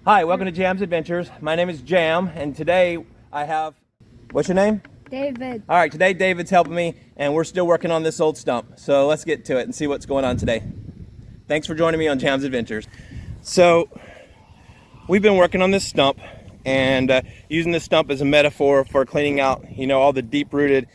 Hi, welcome to Jam's Adventures. My name is Jam, and today I have, what's your name? David. All right, today David's helping me, and we're still working on this old stump. So let's get to it and see what's going on today. Thanks for joining me on Jam's Adventures. So we've been working on this stump, and using this stump as a metaphor for cleaning out, all the deep-rooted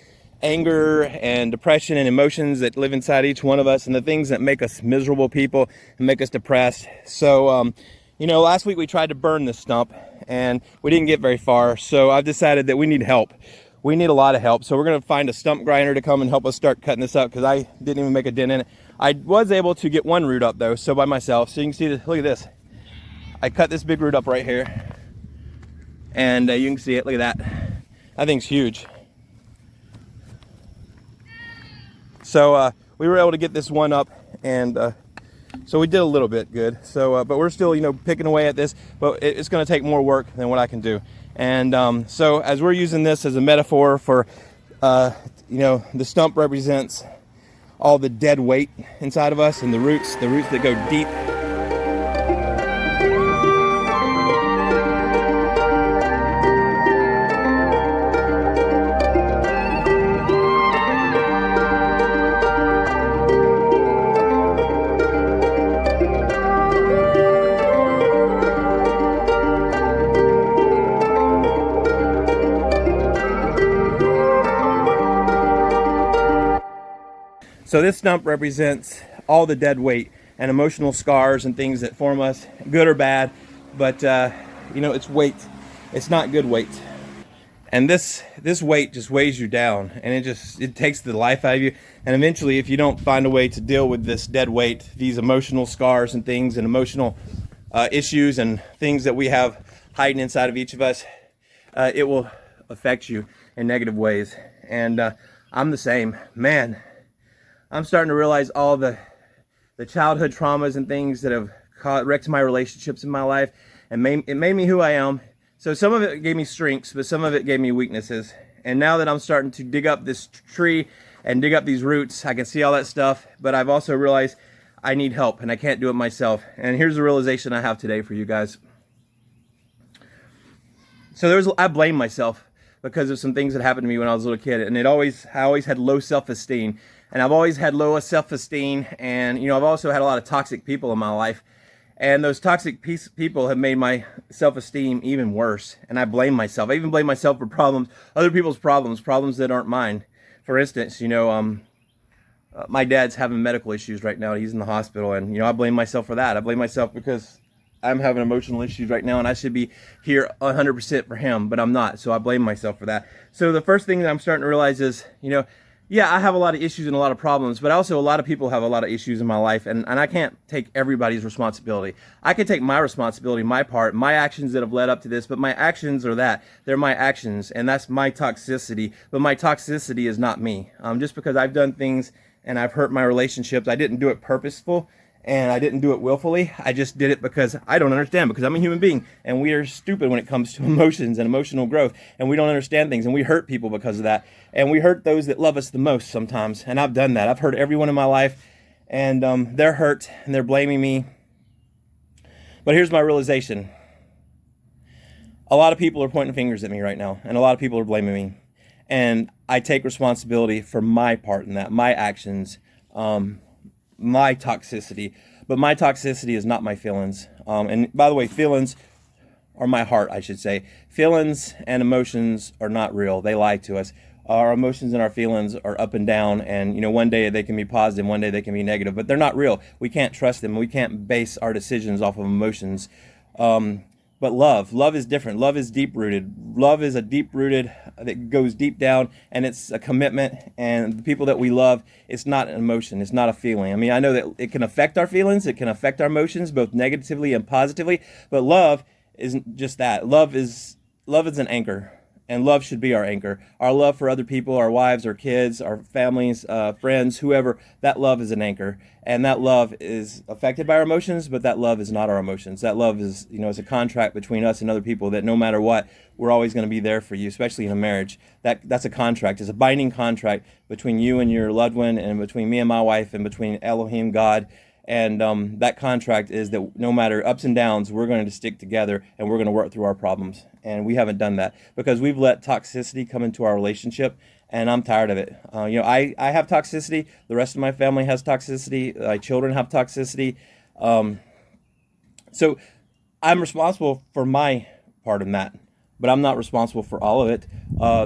anger and depression and emotions that live inside each one of us, and the things that make us miserable people and make us depressed. So last week we tried to burn this stump and we didn't get very far. So I've decided that we need help. We need a lot of help. So we're going to find a stump grinder to come and help us start cutting this up, because I didn't even make a dent in it. I was able to get one root up though, so by myself. So you can see this, look at this. I cut this big root up right here, and you can see it, look at that. That thing's huge. So we were able to get this one up, and so we did a little bit good. So, but we're still, picking away at this, but it's going to take more work than what I can do. And so as we're using this as a metaphor for, the stump represents all the dead weight inside of us, and the roots that go deep. So this stump represents all the dead weight and emotional scars and things that form us, good or bad, but it's weight. It's not good weight. And this weight just weighs you down, and it takes the life out of you. And eventually, if you don't find a way to deal with this dead weight, these emotional scars and things, and emotional issues and things that we have hiding inside of each of us, it will affect you in negative ways. And I'm the same, man. I'm starting to realize all the childhood traumas and things that have wrecked my relationships in my life, and it made me who I am. So some of it gave me strengths, but some of it gave me weaknesses. And now that I'm starting to dig up this tree and dig up these roots, I can see all that stuff, but I've also realized I need help, and I can't do it myself. And here's the realization I have today for you guys. So I blame myself because of some things that happened to me when I was a little kid, and I always had low self-esteem. And I've always had low self-esteem, and I've also had a lot of toxic people in my life, and those toxic people have made my self-esteem even worse. And I blame myself. I even blame myself for other people's problems that aren't mine. For instance, my dad's having medical issues right now. He's in the hospital, and I blame myself for that. I blame myself because I'm having emotional issues right now, and I should be here 100% for him, but I'm not. So I blame myself for that. So the first thing that I'm starting to realize is, yeah, I have a lot of issues and a lot of problems, but also a lot of people have a lot of issues in my life, and I can't take everybody's responsibility. I can take my responsibility, my part, my actions that have led up to this, but my actions are that. They're my actions, and that's my toxicity, but my toxicity is not me. Just because I've done things and I've hurt my relationships, I didn't do it purposeful, and I didn't do it willfully. I just did it because I don't understand, because I'm a human being, and we are stupid when it comes to emotions and emotional growth, and we don't understand things, and we hurt people because of that, and we hurt those that love us the most sometimes. And I've done that. I've hurt everyone in my life, and they're hurt and they're blaming me. But here's my realization. A lot of people are pointing fingers at me right now, and a lot of people are blaming me, and I take responsibility for my part in that, my actions, my toxicity. But my toxicity is not my feelings. And by the way, feelings are my heart, I should say. Feelings and emotions are not real. They lie to us. Our emotions and our feelings are up and down, and one day they can be positive, one day they can be negative, but they're not real. We can't trust them. We can't base our decisions off of emotions. But love is different. Love is deep-rooted. Love is a deep-rooted, that goes deep down, and it's a commitment. And the people that we love, it's not an emotion. It's not a feeling. I mean, I know that it can affect our feelings. It can affect our emotions, both negatively and positively. But love isn't just that. Love is an anchor. And love should be our anchor. Our love for other people, our wives, our kids, our families, friends, whoever, that love is an anchor. And that love is affected by our emotions, but that love is not our emotions. That love is, is a contract between us and other people that no matter what, we're always going to be there for you, especially in a marriage. That's a contract. It's a binding contract between you and your loved one, and between me and my wife, and between Elohim, God, And that contract is that no matter ups and downs, we're going to stick together and we're going to work through our problems. And we haven't done that because we've let toxicity come into our relationship, and I'm tired of it. I have toxicity. The rest of my family has toxicity. My children have toxicity. So I'm responsible for my part in that, but I'm not responsible for all of it.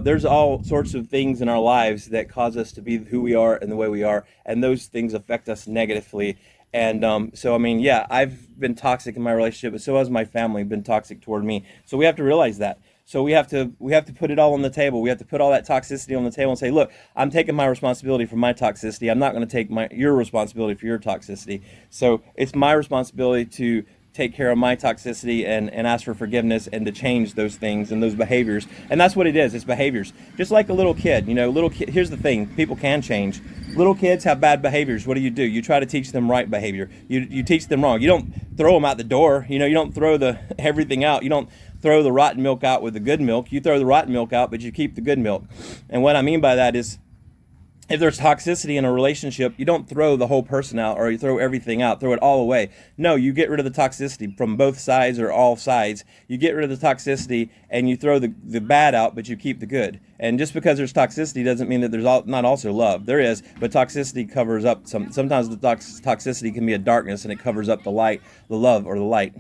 There's all sorts of things in our lives that cause us to be who we are and the way we are, and those things affect us negatively. And so, I mean, yeah, I've been toxic in my relationship, but so has my family been toxic toward me. So we have to realize that. So we have to put it all on the table. We have to put all that toxicity on the table and say, look, I'm taking my responsibility for my toxicity. I'm not going to take your responsibility for your toxicity. So it's my responsibility to take care of my toxicity and ask for forgiveness and to change those things and those behaviors. And that's what it is. It's behaviors. Just like a little kid, here's the thing, people can change. Little kids have bad behaviors. What do? You try to teach them right behavior. You teach them wrong. You don't throw them out the door. You don't throw everything out. You don't throw the rotten milk out with the good milk. You throw the rotten milk out, but you keep the good milk. And what I mean by that is, if there's toxicity in a relationship, you don't throw the whole person out or you throw everything out, throw it all away. No, you get rid of the toxicity from both sides or all sides. You get rid of the toxicity and you throw the bad out, but you keep the good. And just because there's toxicity doesn't mean that there's not also love. There is, but toxicity covers up sometimes the toxicity can be a darkness and it covers up the light, the love or the light.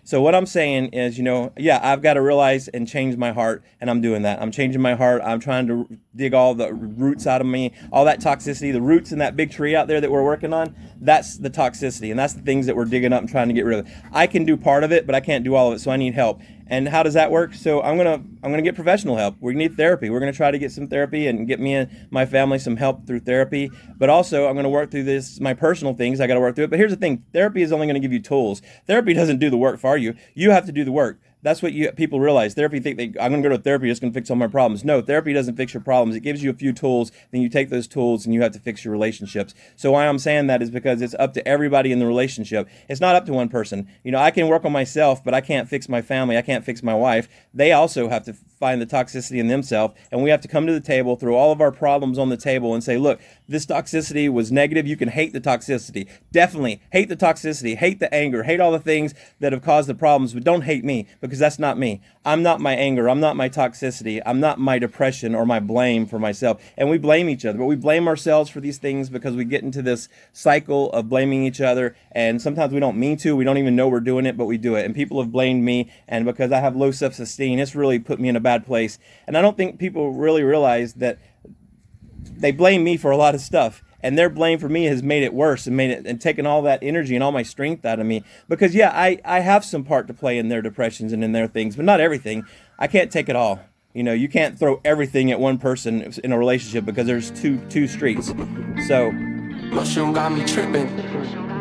So what I'm saying is, I've got to realize and change my heart, and I'm doing that. I'm changing my heart. I'm trying to dig all the roots out of me, all that toxicity, the roots in that big tree out there that we're working on. That's the toxicity, and that's the things that we're digging up and trying to get rid of. I can do part of it, but I can't do all of it, so I need help. And how does that work? So I'm gonna get professional help. We need therapy. We're gonna try to get some therapy and get me and my family some help through therapy. But also I'm gonna work through my personal things. I gotta work through it. But here's the thing: therapy is only gonna give you tools. Therapy doesn't do the work for you. You have to do the work. That's what people realize. Therapy I'm going to go to therapy, it's going to fix all my problems. No, therapy doesn't fix your problems. It gives you a few tools, then you take those tools and you have to fix your relationships. So why I'm saying that is because it's up to everybody in the relationship. It's not up to one person. I can work on myself, but I can't fix my family. I can't fix my wife. They also have to find the toxicity in themselves, and we have to come to the table, throw all of our problems on the table and say, look, this toxicity was negative. You can hate the toxicity. Definitely hate the toxicity, hate the anger, hate all the things that have caused the problems, but don't hate me because that's not me. I'm not my anger. I'm not my toxicity. I'm not my depression or my blame for myself. And we blame each other, but we blame ourselves for these things because we get into this cycle of blaming each other. And sometimes we don't mean to. We don't even know we're doing it, but we do it. And people have blamed me. And because I have low self-esteem, it's really put me in a bad place. And I don't think people really realize that they blame me for a lot of stuff. And their blame for me has made it worse and taken all that energy and all my strength out of me. Because I have some part to play in their depressions and in their things, but not everything. I can't take it all. You can't throw everything at one person in a relationship because there's two streets. So Mushroom got me tripping.